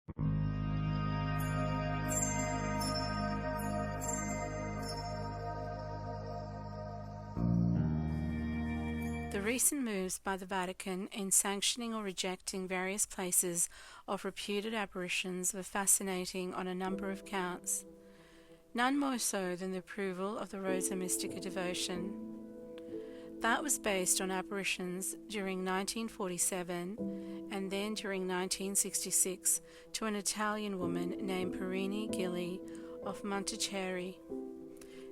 The recent moves by the Vatican in sanctioning or rejecting various places of reputed apparitions were fascinating on a number of counts, none more so than the approval of the Rosa Mystica devotion. That was based on apparitions during 1947 and then during 1966 to an Italian woman named Pierini Gilli of Montichiari.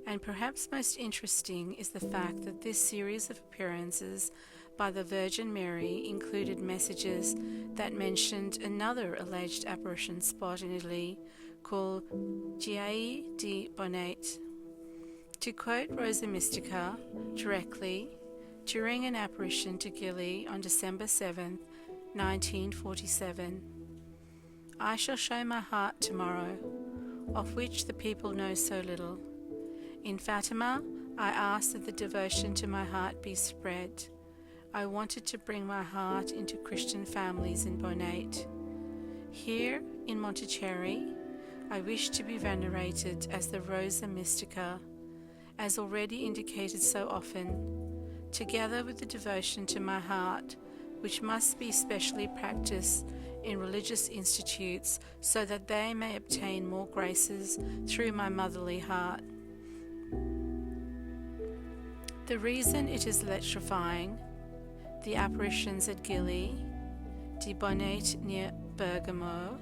And perhaps most interesting is the fact that this series of appearances by the Virgin Mary included messages that mentioned another alleged apparition spot in Italy called Ghiaie di Bonate. To quote Rosa Mystica directly, during an apparition to Gilli on December 7, 1947, "I shall show my heart tomorrow, of which the people know so little. In Fatima, I asked that the devotion to my heart be spread. I wanted to bring my heart into Christian families in Bonate. Here, in Montichiari, I wish to be venerated as the Rosa Mystica, as already indicated so often, together with the devotion to my heart, which must be specially practiced in religious institutes so that they may obtain more graces through my motherly heart. The reason it is electrifying, the apparitions at Ghiaie di Bonate near Bergamo,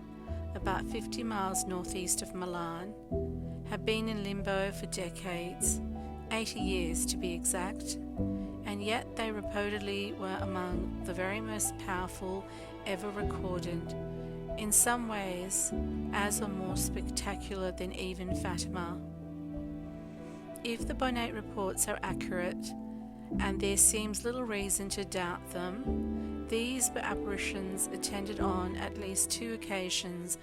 about 50 miles northeast of Milan, have been in limbo for decades, 80 years to be exact, and yet they reportedly were among the very most powerful ever recorded, in some ways as or more spectacular than even Fatima. If the Bonate reports are accurate, and there seems little reason to doubt them, these were apparitions attended on at least 2 occasions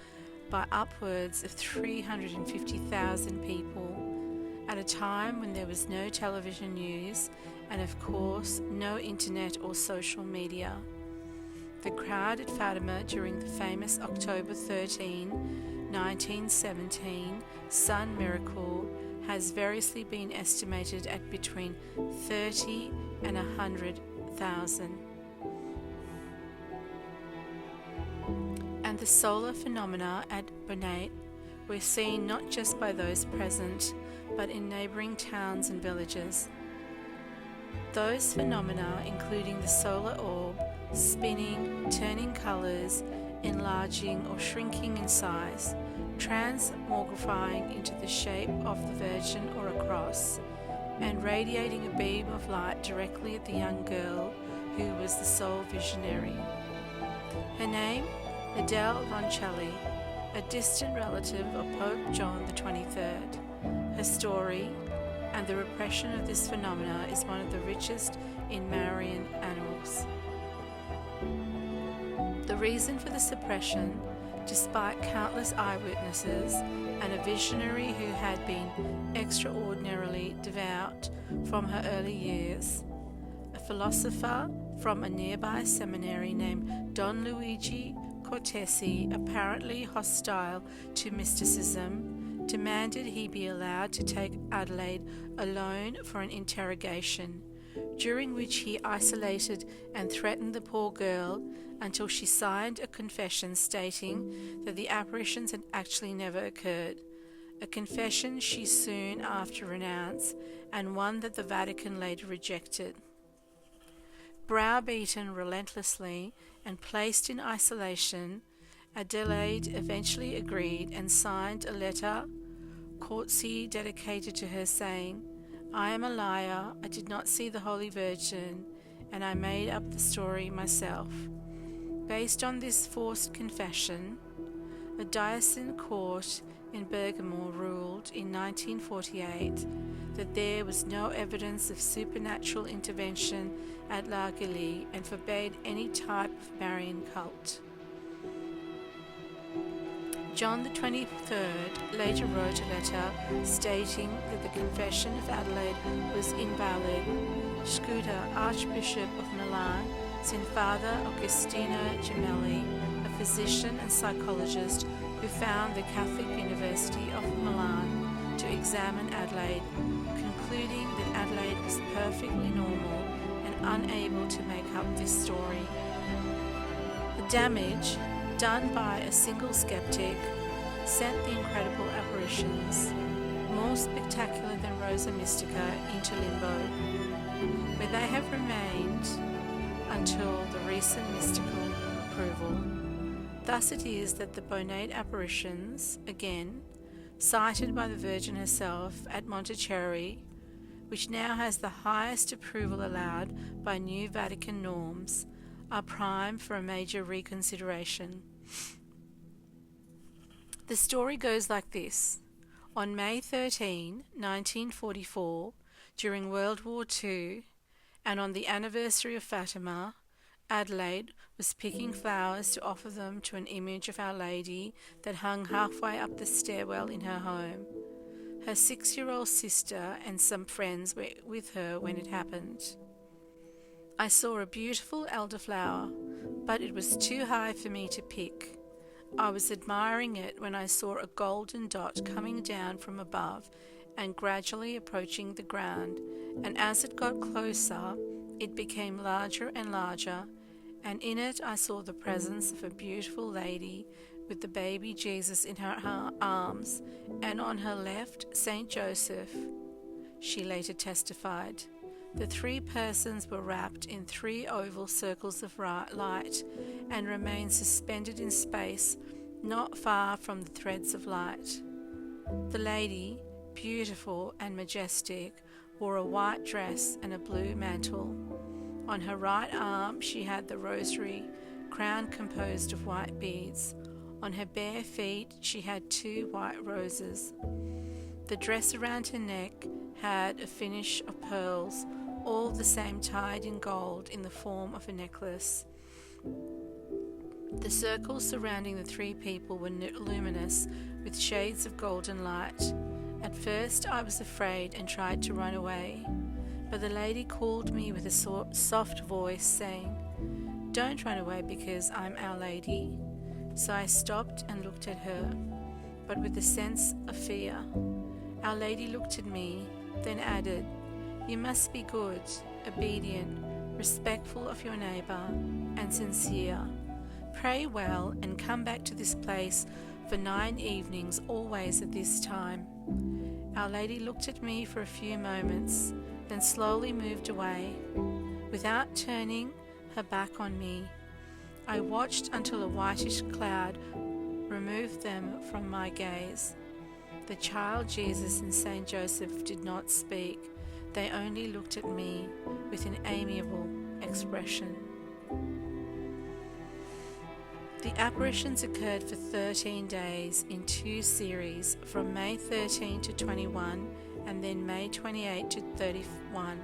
by upwards of 350,000 people, at a time when there was no television news and of course no internet or social media. The crowd at Fatima during the famous October 13, 1917 sun miracle has variously been estimated at between 30 and 100,000. And the solar phenomena at Bonate were seen not just by those present, but in neighbouring towns and villages. Those phenomena, including the solar orb, spinning, turning colours, enlarging or shrinking in size, transmogrifying into the shape of the Virgin or a cross, and radiating a beam of light directly at the young girl who was the sole visionary. Her name, Adelaide Roncelli, a distant relative of Pope John XXIII. Her story and the repression of this phenomena is one of the richest in Marian annals. The reason for the suppression, despite countless eyewitnesses and a visionary who had been extraordinarily devout from her early years, a philosopher from a nearby seminary named Don Luigi Cortesi, apparently hostile to mysticism, demanded he be allowed to take Adelaide alone for an interrogation, during which he isolated and threatened the poor girl until she signed a confession stating that the apparitions had actually never occurred, a confession she soon after renounced, and one that the Vatican later rejected. Browbeaten relentlessly and placed in isolation, Adelaide eventually agreed and signed a letter Cortesi dedicated to her, saying, "I am a liar, I did not see the Holy Virgin, and I made up the story myself." Based on this forced confession, a diocesan court in Bergamo ruled in 1948 that there was no evidence of supernatural intervention at La Ghiaie and forbade any type of Marian cult. John XXIII later wrote a letter stating that the confession of Adelaide was invalid. Scuda, Archbishop of Milan, sent Father Agostino Gemelli, a physician and psychologist who found the Catholic University of Milan to examine Adelaide, concluding that Adelaide was perfectly normal and unable to make up this story. The damage done by a single skeptic sent the incredible apparitions, more spectacular than Rosa Mystica, into limbo, where they have remained until the recent mystical approval. Thus it is that the Bonate apparitions, again, cited by the Virgin herself at Montichiari, which now has the highest approval allowed by new Vatican norms, are prime for a major reconsideration. The story goes like this. On May 13, 1944, during World War II, and on the anniversary of Fatima, Adelaide was picking flowers to offer them to an image of Our Lady that hung halfway up the stairwell in her home. Her 6-year-old sister and some friends were with her when it happened. I saw a beautiful elderflower, but it was too high for me to pick. I was admiring it when I saw a golden dot coming down from above and gradually approaching the ground, and as it got closer, it became larger and larger, and in it I saw the presence of a beautiful lady with the baby Jesus in her arms, and on her left, Saint Joseph. She later testified. The 3 persons were wrapped in 3 oval circles of light and remained suspended in space, not far from the threads of light. The lady, beautiful and majestic, wore a white dress and a blue mantle. On her right arm she had the rosary, crown composed of white beads. On her bare feet she had 2 white roses. The dress around her neck had a finish of pearls, all the same tied in gold in the form of a necklace. The circles surrounding the 3 people were luminous with shades of golden light. At first I was afraid and tried to run away, but the lady called me with a soft voice, saying, "Don't run away because I'm Our Lady." So I stopped and looked at her, but with a sense of fear. Our Lady looked at me, then added, "You must be good, obedient, respectful of your neighbour, and sincere. Pray well and come back to this place for 9 evenings, always at this time." Our Lady looked at me for a few moments, then slowly moved away, without turning her back on me. I watched until a whitish cloud removed them from my gaze. The child Jesus and Saint Joseph did not speak. They only looked at me with an amiable expression. The apparitions occurred for 13 days in 2 series, from May 13 to 21 and then May 28 to 31.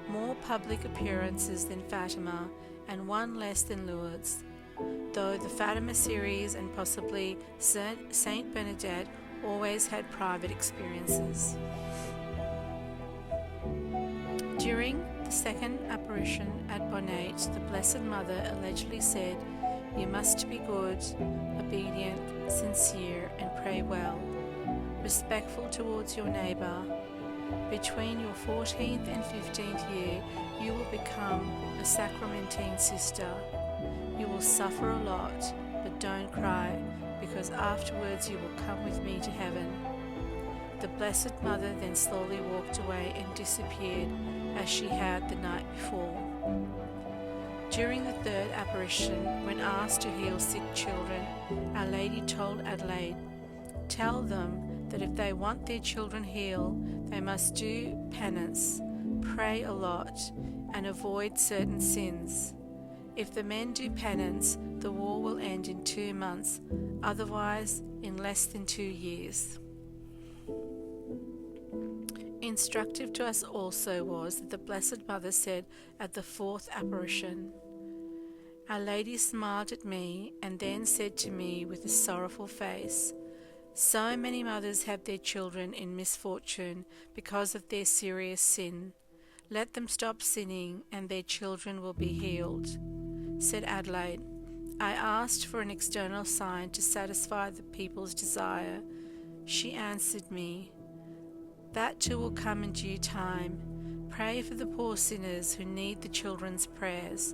More public appearances than Fatima and 1 less than Lourdes, though the Fatima series and possibly Saint Bernadette always had private experiences. During the second apparition at Bonate, the Blessed Mother allegedly said, "You must be good, obedient, sincere, and pray well, respectful towards your neighbour. Between your 14th and 15th year, you will become a Sacramentine sister. You will suffer a lot, but don't cry, because afterwards you will come with me to heaven." The Blessed Mother then slowly walked away and disappeared as she had the night before. During the third apparition, when asked to heal sick children, Our Lady told Adelaide, "Tell them that if they want their children healed, they must do penance, pray a lot, and avoid certain sins. If the men do penance, the war will end in 2 months, otherwise in less than 2 years." Instructive to us also was that the Blessed Mother said at the 4th apparition, "Our Lady smiled at me and then said to me with a sorrowful face, 'So many mothers have their children in misfortune because of their serious sin. Let them stop sinning and their children will be healed.' Said Adelaide, I asked for an external sign to satisfy the people's desire. She answered me, "That too will come in due time. Pray for the poor sinners who need the children's prayers."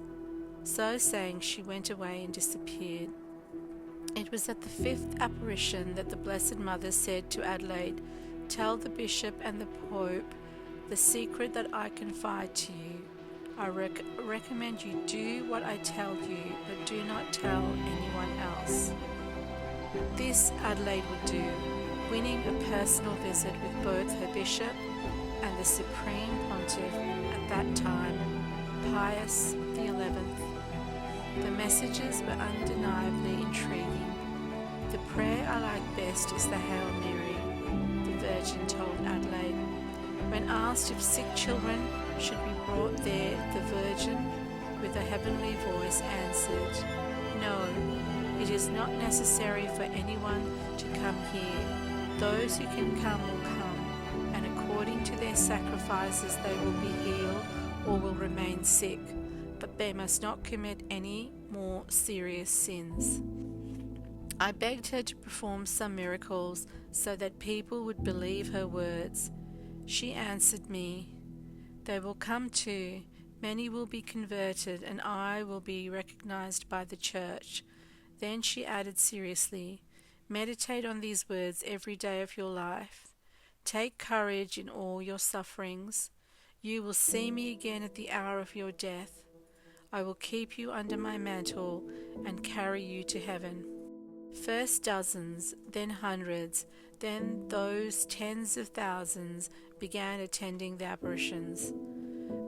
So saying, she went away and disappeared. It was at the fifth apparition that the Blessed Mother said to Adelaide, "Tell the Bishop and the Pope the secret that I confide to you. I recommend you do what I tell you, but do not tell anyone else." This Adelaide would do, winning a personal visit with both her bishop and the Supreme Pontiff at that time, Pius XI. The messages were undeniably intriguing. "The prayer I like best is the Hail Mary," the Virgin told Adelaide. When asked if sick children should be brought there, the Virgin, with a heavenly voice, answered, "No, it is not necessary for anyone to come here. Those who can come will come, and according to their sacrifices they will be healed or will remain sick, but they must not commit any more serious sins." I begged her to perform some miracles so that people would believe her words. She answered me, "They will come too. Many will be converted, and I will be recognized by the Church." Then she added seriously, "Meditate on these words every day of your life. Take courage in all your sufferings. You will see me again at the hour of your death. I will keep you under my mantle and carry you to heaven." First dozens, then hundreds, then those tens of thousands began attending the apparitions.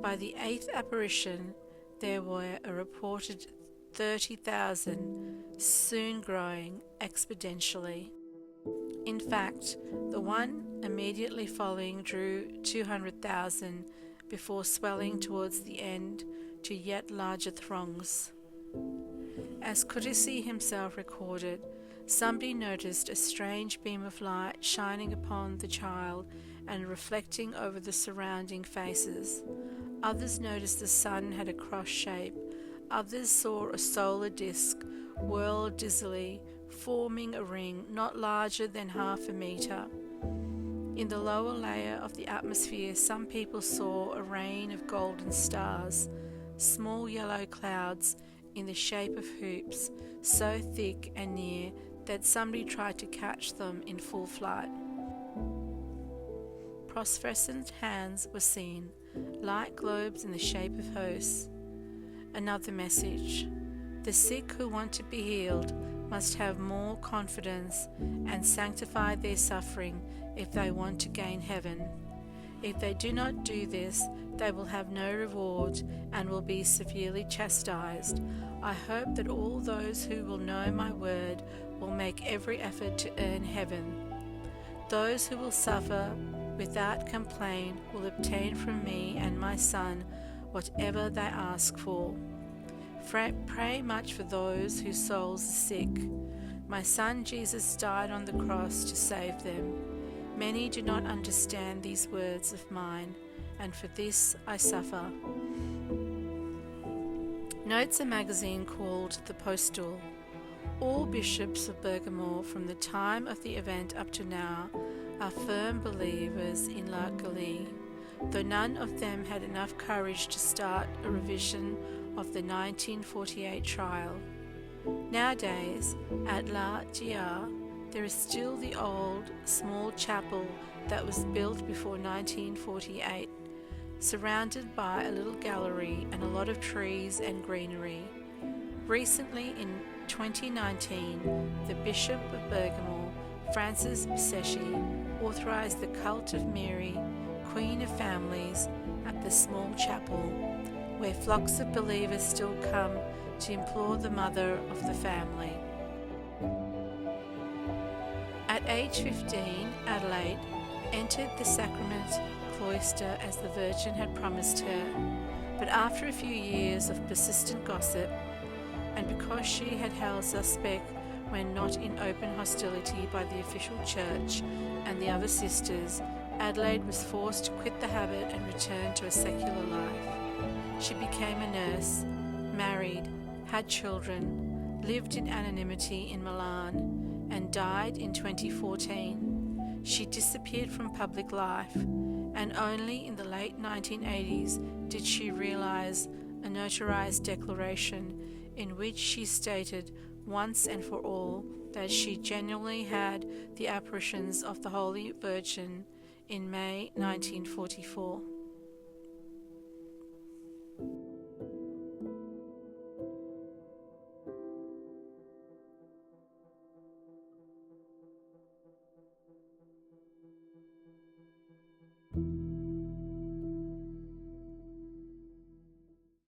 By the eighth apparition, there were a reported 30,000, soon growing exponentially. In fact, the one immediately following drew 200,000 before swelling towards the end to yet larger throngs. As Kudisi himself recorded, somebody noticed a strange beam of light shining upon the child and reflecting over the surrounding faces. Others noticed the sun had a cross shape. Others saw a solar disk whirl dizzily, forming a ring not larger than 1/2 meter. In the lower layer of the atmosphere, some people saw a rain of golden stars, small yellow clouds in the shape of hoops, so thick and near that somebody tried to catch them in full flight. Phosphorescent hands were seen, light globes in the shape of hosts. Another message: the sick who want to be healed must have more confidence and sanctify their suffering if they want to gain heaven. If they do not do this, they will have no reward and will be severely chastised. I hope that all those who will know my word will make every effort to earn heaven. Those who will suffer without complaint will obtain from me and my Son whatever they ask for. Pray much for those whose souls are sick. My Son Jesus died on the cross to save them. Many do not understand these words of mine, and for this I suffer. Notes a magazine called The Postal. All bishops of Bergamo from the time of the event up to now are firm believers in La Ghiaie, though none of them had enough courage to start a revision of the 1948 trial. Nowadays, at La Ghiaie, there is still the old, small chapel that was built before 1948, surrounded by a little gallery and a lot of trees and greenery. Recently, in 2019, the Bishop of Bergamo, Francis Bisseschi, authorized the cult of Mary, Queen of Families, at the small chapel, where flocks of believers still come to implore the mother of the family. At age 15, Adelaide entered the Sacrament cloister as the Virgin had promised her, but after a few years of persistent gossip, and because she had held suspect when not in open hostility by the official church and the other sisters, Adelaide was forced to quit the habit and return to a secular life. She became a nurse, married, had children, lived in anonymity in Milan, and died in 2014. She disappeared from public life, and only in the late 1980s did she realize a notarized declaration in which she stated once and for all that she genuinely had the apparitions of the Holy Virgin in May 1944.